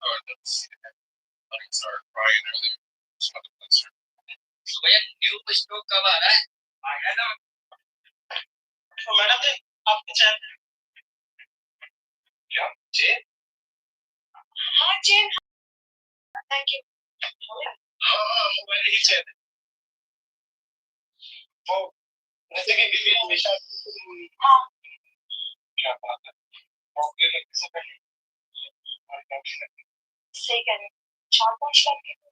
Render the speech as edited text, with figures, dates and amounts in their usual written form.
तो भैया new stock कब आ रहा है? आ गया ना। तो मैडम जी आपकी चाय क्या चेन? हाँ चेन। Thank you. हाँ मोबाइल ही चेन है। वो जैसे कि बीबी हमेशा हाँ क्या बात है। ओके लगने से पहले सही कह रहे हैं 4-5 लाख